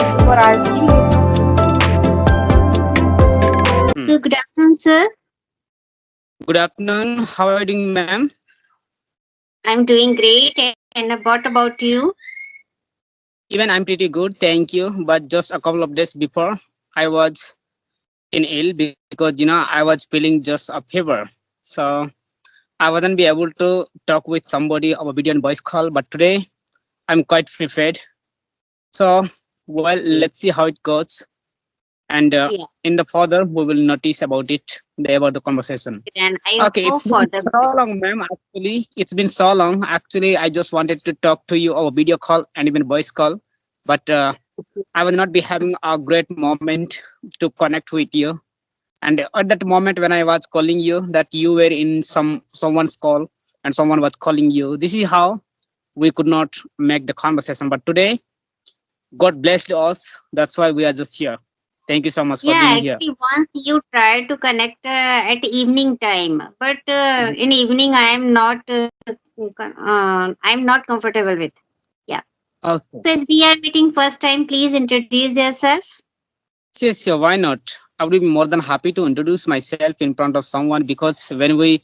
Thank you for asking. So, good afternoon, sir. Good afternoon. How are you doing, ma'am? I'm doing great. And what about you? Even I'm pretty good, thank you. But just a couple of days before, I was in ill because I was feeling just a fever. So I wasn't be able to talk with somebody over video and voice call. But today I'm quite prepared. So well, Okay. let's see how it goes. And Yeah. in the further, we will notice about it, about the conversation. And I Okay, hope it's for been the so good. long, ma'am. Actually, it's been so long. Actually, I just wanted to talk to you over video call and even voice call, but I will not be having a great moment to connect with you. And at that moment when I was calling you, that you were in someone's call and someone was calling you. This is how we could not make the conversation. But today, God blessed us. That's why we are just here. Thank you so much for Yeah, being here. actually, once you try to connect at evening time, but in evening I'm not comfortable with. Yeah. Okay. So, as we are meeting first time, please introduce yourself. Yes, yes, sure. Why not? I would be more than happy to introduce myself in front of someone because when we,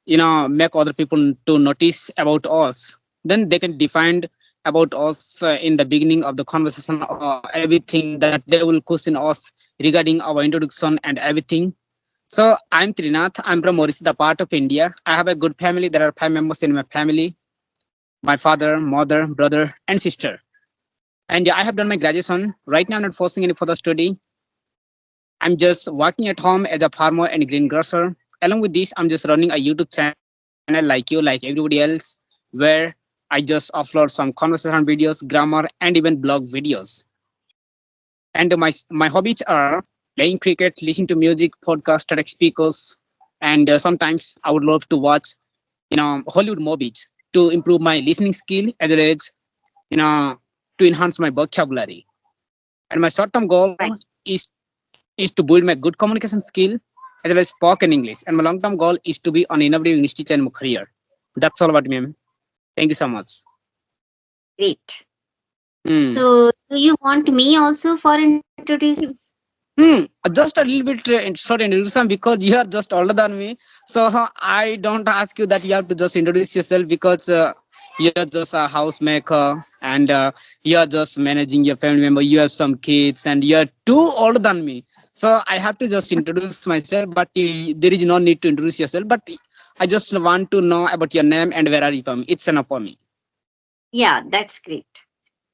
make other people to notice about us, then they can define about us in the beginning of the conversation or everything that they will question us regarding our introduction and everything. So I'm Trinath. I'm from Orissa, the part of India. I have a good family. There are 5 members in my family: my father, mother, brother, and sister. And I have done my graduation. Right now, I'm not forcing any further study. I'm just working at home as a farmer and greengrocer. Along with this, I'm just running a YouTube channel like you, like everybody else, where I just upload some conversation videos, grammar, and even blog videos. And my hobbies are playing cricket, listening to music, podcast, TEDx speakers, and sometimes I would love to watch, Hollywood movies to improve my listening skill as well as, you know, to enhance my vocabulary. And my short-term goal Right. is to build my good communication skill as well as spoken English. And my long term goal is to be an innovative English teacher in my career. That's all about me. Ma'am. Thank you so much. Great. Hmm. So, do you want me also for introduce? Hmm. Just a little bit short introduction because you are just older than me. So I don't ask you that you have to just introduce yourself because you are just a housemaker and you are just managing your family member. You have some kids and you are too older than me. So I have to just introduce myself, but there is no need to introduce yourself. But I just want to know about your name and where are you from. It's enough for me. Yeah, that's great.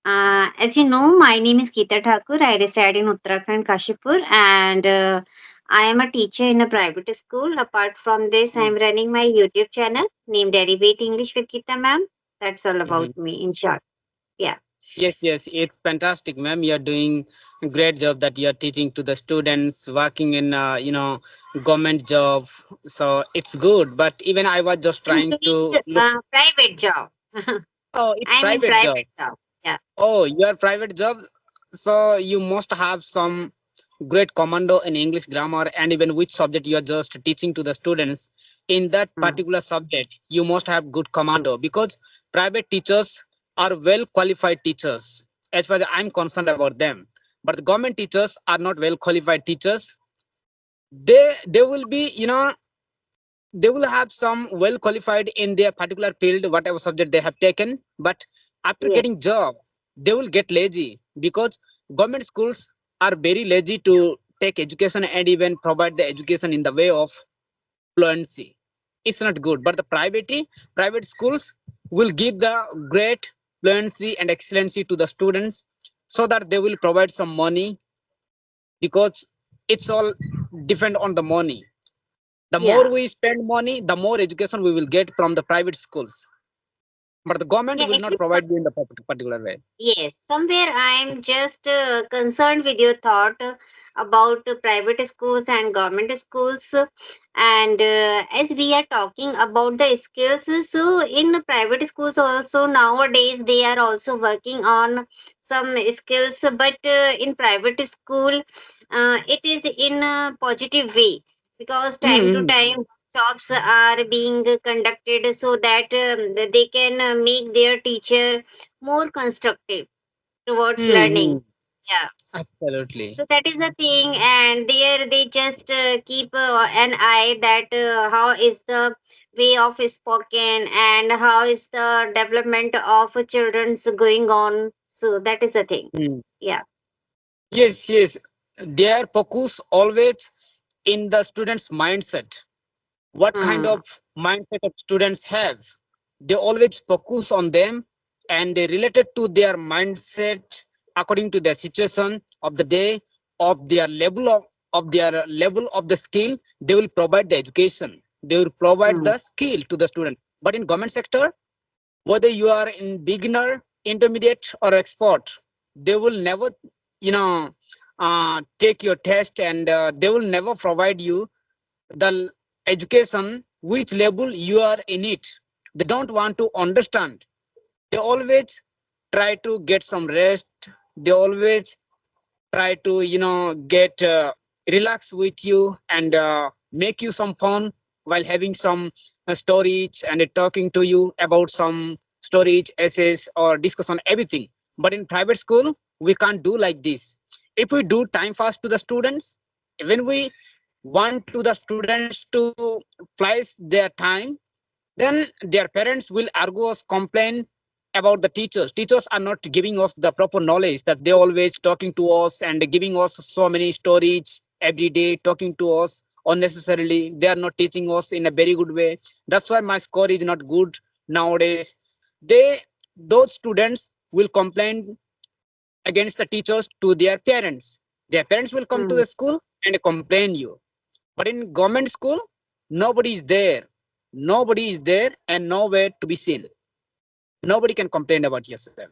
As you know, my name is Geeta Thakur. I reside in Uttarakhand, Kashipur, and I am a teacher in a private school. Apart from this, I am running my YouTube channel named Derivate English with Geeta Ma'am. That's all about Mhm. me in short. Yeah. Yes, yes, it's fantastic, ma'am. You're doing a great job that you're teaching to the students working in, government job. So it's good. But even I was just I'm trying to doing look. private job. Oh, it's I'm in private job. private job. Yeah. Oh, your private job. So you must have some great commando in English grammar and even which subject you are just teaching to the students. In that Hmm. particular subject, you must have good commando because private teachers are well qualified teachers as far as I'm concerned about them. But the government teachers are not well qualified teachers. They will be, they will have some well qualified in their particular field whatever subject they have taken, but after getting Yes. job they will get lazy because government schools are very lazy to take education and even provide the education in the way of fluency. It's not good, but the private schools will give the great fluency and excellency to the students so that they will provide some money because it's all depend on the money. The more Yeah. we spend money, the more education we will get from the private schools. But the government Yeah. will not Actually, provide you in the particular way. yes, somewhere I'm just concerned with your thought about private schools and government schools. And as we are talking about the skills, so in private schools also nowadays they are also working on some skills, but in private school it is in a positive way because time to Hmm. time jobs are being conducted so that they can make their teacher more constructive towards Hmm. learning. Hmm. Yeah. Absolutely. So that is the thing, and there they just keep an eye that how is the way of spoken and how is the development of children's going on. So that is the thing. Hmm. Yeah. Yes, yes. Their focus always in the student's mindset. What kind Hmm. of mindset of students have? They always focus on them, and they related to their mindset according to their situation of the day, of their level of the skill. They will provide the education. They will provide Hmm. the skill to the student. But in government sector, whether you are in beginner, intermediate, or expert, they will never, you know, take your test, and they will never provide you the education which level you are in it. They don't want to understand. They always try to get some rest. They always try to get relax with you, and make you some fun while having some stories, and talking to you about some storage essays or discuss on everything. But in private school we can't do like this. If we do time fast to the students, when we want to the students to flies their time, then their parents will argue us, complain about the teachers are not giving us the proper knowledge, that they always talking to us and giving us so many stories every day, talking to us unnecessarily. They are not teaching us in a very good way. That's why my score is not good nowadays. Those students will complain against the teachers to their parents will come to Hmm. the school and complain you. But in government school, nobody is there. Nobody is there and nowhere to be seen. Nobody can complain about yourself.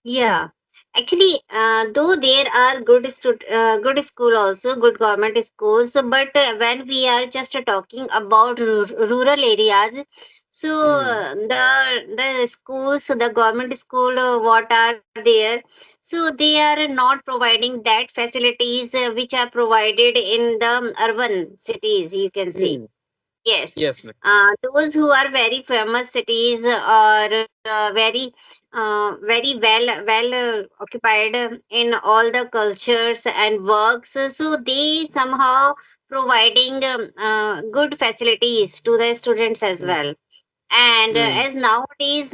Yeah, actually, though there are good school also, good government schools, but when we are just talking about rural areas, so Mm, the schools, the government school, what are there, so they are not providing that facilities which are provided in the urban cities. You can see. mm. Yes, Yes, ma'am. those who are very famous cities are very well occupied in all the cultures and works. So they somehow providing good facilities to the students as Mm, well. And mm. as nowadays,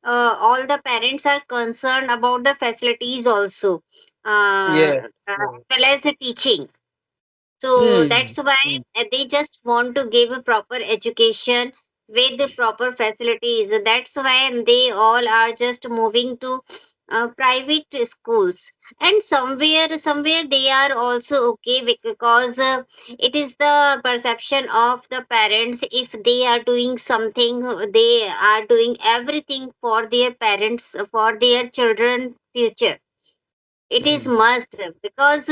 all the parents are concerned about the facilities also, Yeah. as well as the teaching. So Mm, that's why mm, they just want to give a proper education with the proper facilities. That's why they all are just moving to private schools. And somewhere they are also okay because it is the perception of the parents. If they are doing something, they are doing everything for their parents, for their children future. It is mm, must, because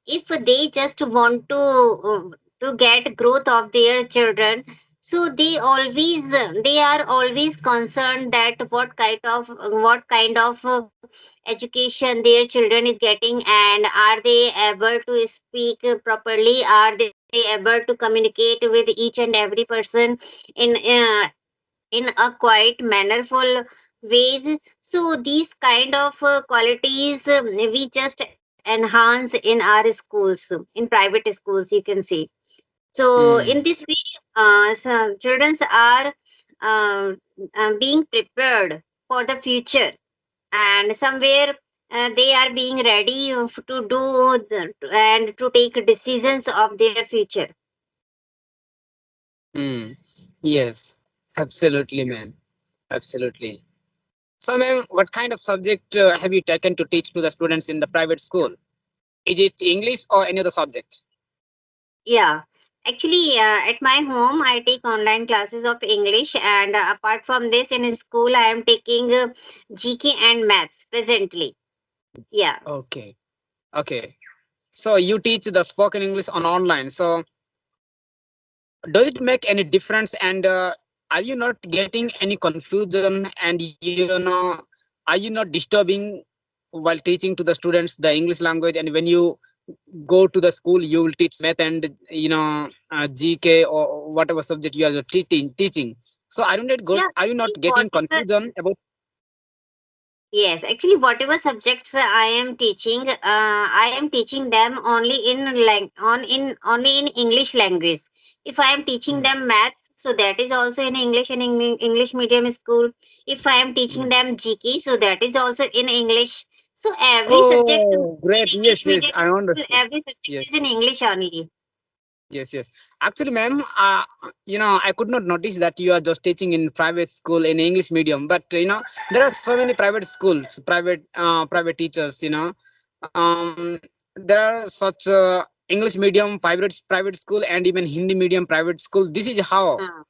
if they just want to get growth of their children, so they are always concerned that what kind of education their children is getting, and are they able to speak properly, are they able to communicate with each and every person in in a quiet mannerful ways. So these kind of qualities we just enhance in our schools, in private schools, you can see. So in mm, this way, so children are uh, being prepared for the future, and somewhere they are being ready to do and to take decisions of their future. mm. Yes, absolutely, ma'am. Absolutely. So, ma'am, what kind of subject have you taken to teach to the students in the private school? Is it English or any other subject? Yeah, actually, at my home, I take online classes of English, and apart from this, in school, I am taking GK and maths presently. Yeah, Okay. Okay. So you teach the spoken English on online. So does it make any difference? And are you not getting any confusion? And are you not disturbing while teaching to the students the English language? And when you go to the school, you will teach math and GK or whatever subject you are teaching. So are you not good? yeah. Are you not See, what getting is the confusion about? Yes, actually, whatever subjects I am teaching, I am teaching them only in only in English language. If I am teaching Mm, them math, so that is also in English and English medium school. If I am teaching mm. them GK, so that is also in English. So every subject in Oh, great. English Yes, yes, medium I school, understood. every subject Yes. is in English only. Yes, yes. Actually, ma'am, I could not notice that you are just teaching in private school in English medium. But there are so many private schools, private teachers. There are such English medium private school and even Hindi medium private school. This is how Hmm.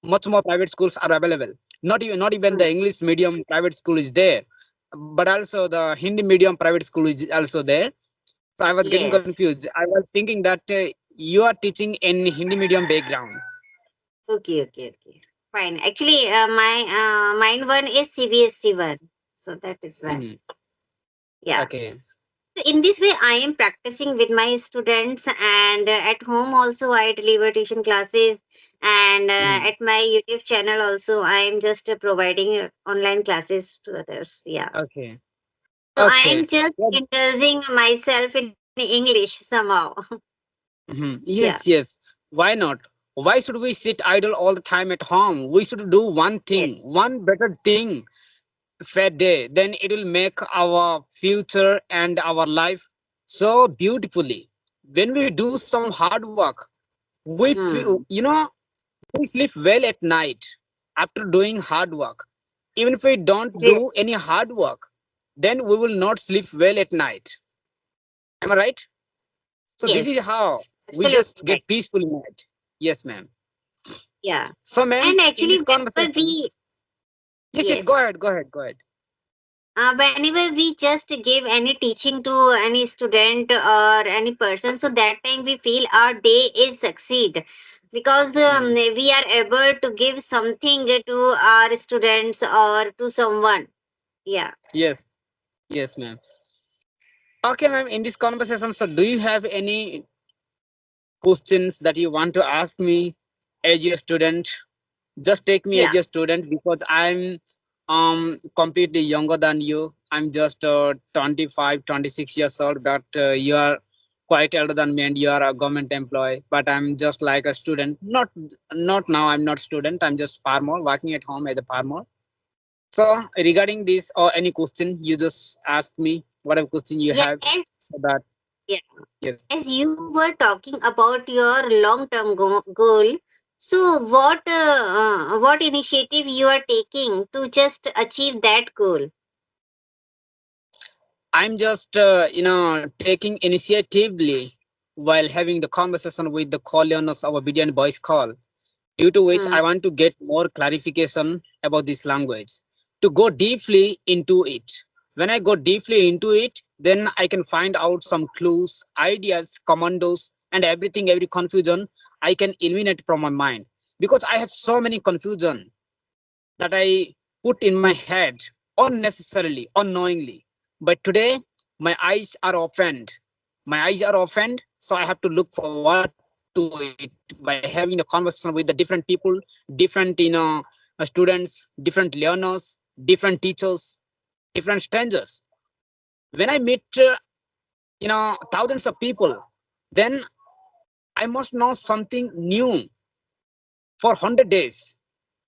much more private schools are available. Not even the Hmm. English medium private school is there, but also the Hindi medium private school is also there. So I was getting Yes. confused. I was thinking that you are teaching in Hindi medium background. Okay, okay, okay. Fine. Actually, mine one is CBSC one, so that is why. Mhm. Yeah. Okay. So in this way, I am practicing with my students, and at home also I deliver tuition classes, and Mhm. at my YouTube channel also I am just providing online classes to others. Yeah. Okay. So I Okay. am just Well, indulging myself in English somehow. yes, Yeah. yes. Why not? Why should we sit idle all the time at home? We should do one thing, Yes. one better thing fair day. Then it will make our future and our life so beautifully. When we do some hard work, we feel, Hmm. we sleep well at night after doing hard work. Even if we don't do Yes. any hard work, then we will not sleep well at night. Am I right? So this is Yes. how we just Absolutely get right. peaceful in night. Yes, ma'am. Yeah. So, ma'am, And in actually, this whenever conversation, we yes, yes, go yes. ahead, go ahead, go ahead. Whenever we just give any teaching to any student or any person, so that time we feel our day is succeed, because Mm. we are able to give something to our students or to someone. Yeah. Yes, yes, ma'am. Okay, ma'am. In this conversation, so do you have any questions that you want to ask me as your student? Just take me as Yeah. your student because I'm completely younger than you. I'm just 25, 26 years old, but you are quite elder than me and you are a government employee. But I'm just like a student. Not now. I'm not student. I'm just farmer working at home as a farmer. So regarding this or any question, you just ask me whatever question you Yeah. have, so that Yeah. yes. As you were talking about your long-term goal, so what initiative you are taking to just achieve that goal? I'm just taking initiatively while having the conversation with the call learners of a video and voice call, due to which Hmm. I want to get more clarification about this language, to go deeply into it. When I go deeply into it, then I can find out some clues, ideas, commandos, and everything, every confusion I can eliminate from my mind. Because I have so many confusion that I put in my head unnecessarily, unknowingly. But today, my eyes are opened. My eyes are opened, so I have to look forward to it by having a conversation with the different people, different students, different learners, different teachers, different strangers. When I meet thousands of people, then I must know something new for 100 days.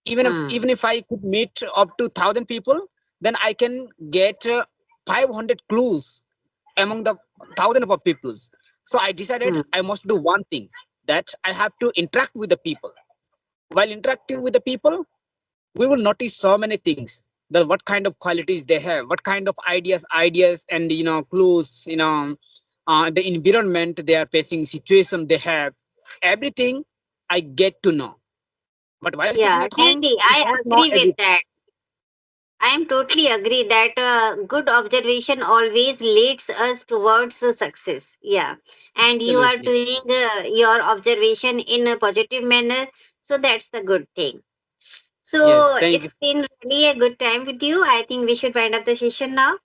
Even Hmm. if I could meet up to 1,000 people, then I can get 500 clues among the thousand of peoples. So I decided Hmm. I must do one thing, that I have to interact with the people. While interacting with the people, we will notice so many things, that what kind of qualities they have, what kind of ideas and clues, the environment they are facing, situation they have, everything I get to know. But while sitting Yeah, at home, really, we I don't know agree with everything. that. I am totally agree that good observation always leads us towards success. Yeah, and you are Absolutely. doing your observation in a positive manner, so that's the good thing. Yes, So thank you. it's been really a good time with you. I think we should wind up the session now.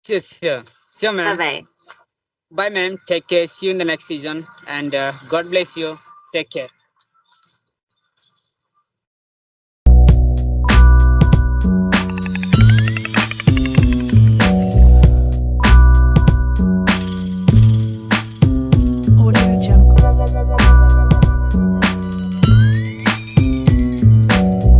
Yes, yes, sure. Sure, Bye ma'am. bye. Bye, ma'am. Take care. See you in the next season. And God bless you. Take care.